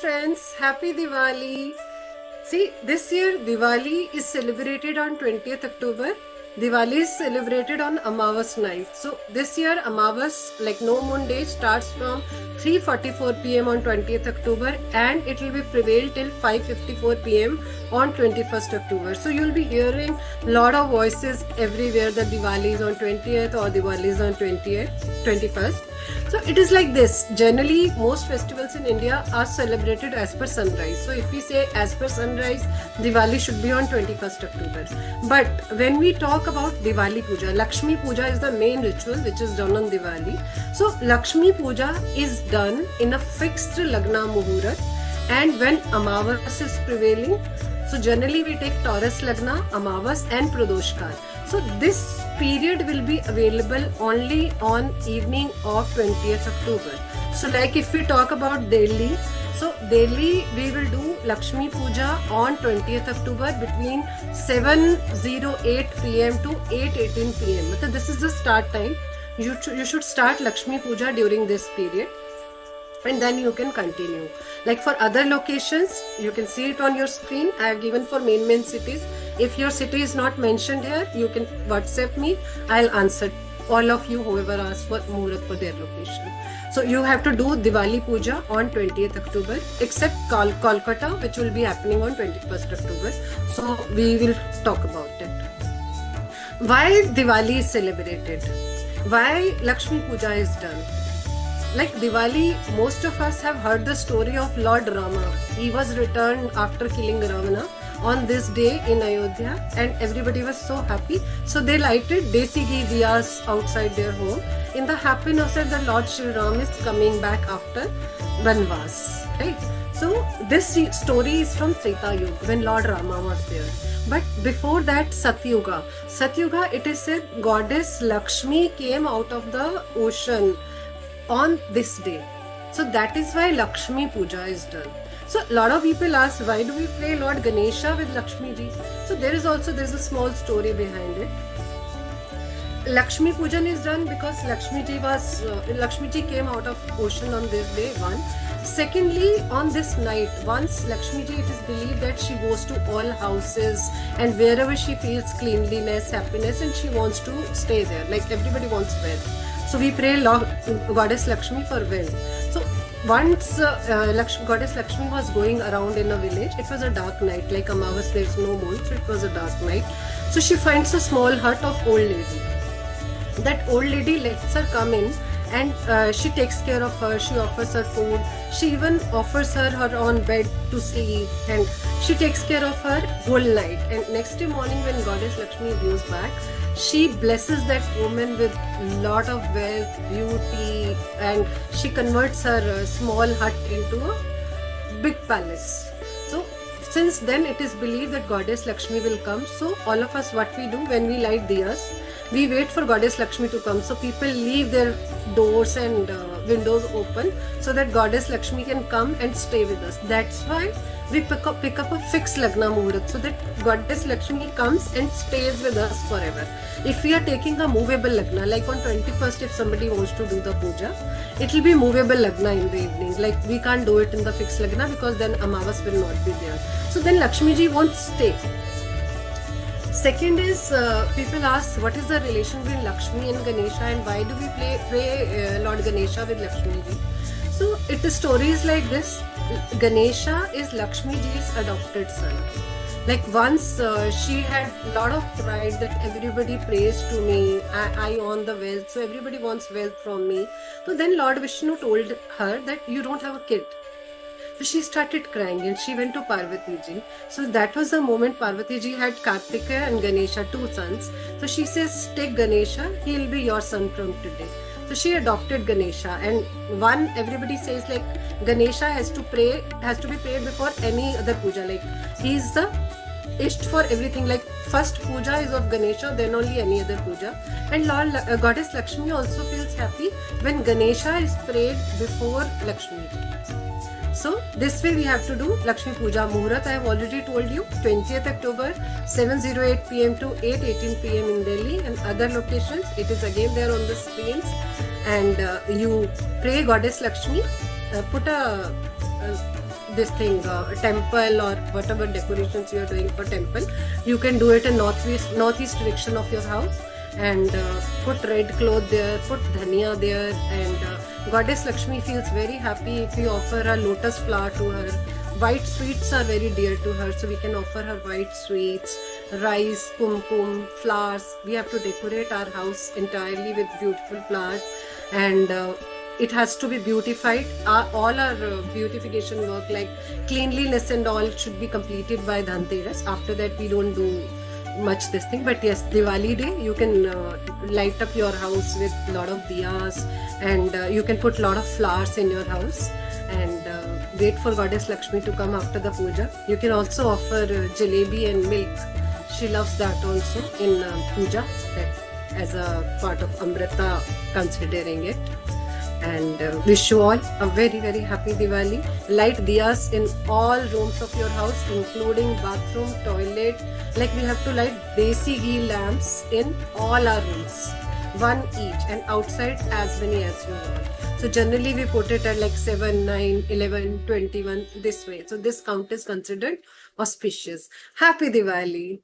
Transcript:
friends, happy Diwali. See, this year Diwali is celebrated on 20th October. Diwali is celebrated on Amavas night. So this year Amavas, like no moon day, starts from 3:44 p.m. on 20th October and it will be prevail till 5:54 p.m. on 21st October. So you'll be hearing lot of voices everywhere that Diwali is on 20th or Diwali is on 20th, 21st. So it is like this. Generally, most festivals in India are celebrated as per sunrise. So if we say as per sunrise, Diwali should be on 21st October. But when we talk about Diwali Puja, Lakshmi Puja is the main ritual which is done on Diwali. So Lakshmi Puja is done in a fixed Lagna Muhurat and when Amavas is prevailing. So generally we take Taurus Lagna, Amavas and Pradoshkar. So this period will be available only on evening of 20th October. So like if we talk about Delhi, so Delhi we will do Lakshmi Puja on 20th October between 7:08 p.m. to 8:18 p.m. So this is the start time. You should start Lakshmi Puja during this period. And then you can continue. Like for other locations, you can see it on your screen. I have given for main cities. If your city is not mentioned here, you can WhatsApp me. I'll answer all of you whoever asks for Muhurat for their location. So you have to do Diwali Puja on 20th October except Kolkata, which will be happening on 21st October. So we will talk about it. Why Diwali is celebrated? Why Lakshmi Puja is done? Like Diwali, most of us have heard the story of Lord Rama. He was returned after killing Ravana on this day in Ayodhya and everybody was so happy. So they lighted desi ghee diyas outside their home in the happiness that the Lord Shri Ram is coming back after Vanvas. Right? So this story is from Treta Yuga when Lord Rama was there. But before that, Satyuga. Satyuga, it is said goddess Lakshmi came out of the ocean on this day. So that is why Lakshmi Puja is done. So a lot of people ask, why do we play Lord Ganesha with Lakshmi ji? So there's a small story behind it. Lakshmi Pujan is done because Lakshmi ji came out of ocean on this day, one. Secondly, on this night, once Lakshmi ji, it is believed that she goes to all houses and wherever she feels cleanliness, happiness, and she wants to stay there. Like everybody wants wealth. So we pray Goddess Lakshmi for wealth. So once Goddess Lakshmi was going around in a village, it was a dark night, like Amavas, there's no moon, so it was a dark night. So she finds a small hut of old lady. That old lady lets her come in and she takes care of her, she offers her food, she even offers her own bed to sleep and she takes care of her whole night. And next day morning when Goddess Lakshmi goes back, she blesses that woman with lot of wealth, beauty, and she converts her small hut into a big palace. So since then it is believed that Goddess Lakshmi will come. So all of us, what we do when we light diyas, we wait for Goddess Lakshmi to come. So people leave their doors and windows open so that Goddess Lakshmi can come and stay with us. That's why we pick up a fixed Lagna Muhurat so that Goddess Lakshmi comes and stays with us forever. If we are taking a movable Lagna, like on 21st if somebody wants to do the puja, it will be movable Lagna in the evening. Like we can't do it in the fixed Lagna because then Amavas will not be there. So then Lakshmi ji won't stay. Second is, people ask what is the relation between Lakshmi and Ganesha and why do we pray Lord Ganesha with Lakshmi ji? So it is stories like this. Ganesha is Lakshmi ji's adopted son. Like once she had a lot of pride that everybody prays to me, I own the wealth, so everybody wants wealth from me. So then Lord Vishnu told her that you don't have a kid. So she started crying and she went to Parvati ji. So that was the moment Parvati ji had Kartika and Ganesha, two sons. So she says, take Ganesha, he will be your son from today. So she adopted Ganesha and everybody says like Ganesha has to be prayed before any other puja. Like he is the Isht for everything. Like first puja is of Ganesha, then only any other puja. And Lord Goddess Lakshmi also feels happy when Ganesha is prayed before Lakshmi. So this way we have to do Lakshmi Puja Muhurat. I have already told you 20th October 7:08 p.m. to 8:18 p.m. in Delhi and other locations. It is again there on the screens. And you pray Goddess Lakshmi, put a this thing, temple or whatever decorations you are doing for temple, you can do it in northeast direction of your house, and put red cloth there, put dhania there, and Goddess Lakshmi feels very happy if you offer a lotus flower to her. White sweets are very dear to her, so we can offer her white sweets, rice, kumkum, flowers. We have to decorate our house entirely with beautiful flowers, and it has to be beautified. All our beautification work, like cleanliness and all, should be completed by Dhanteras. After that, we don't do much this thing. But yes, Diwali day, you can light up your house with a lot of diyas, and you can put a lot of flowers in your house, and wait for Goddess Lakshmi to come after the puja. You can also offer jalebi and milk. She loves that also in puja, as a part of Amrita, considering it. And wish you all a very, very happy Diwali. Light diyas in all rooms of your house, including bathroom, toilet. Like we have to light desi ghee lamps in all our rooms, one each, and outside as many as you want. So generally we put it at like 7, 9, 11, 21, this way. So this count is considered auspicious. Happy Diwali.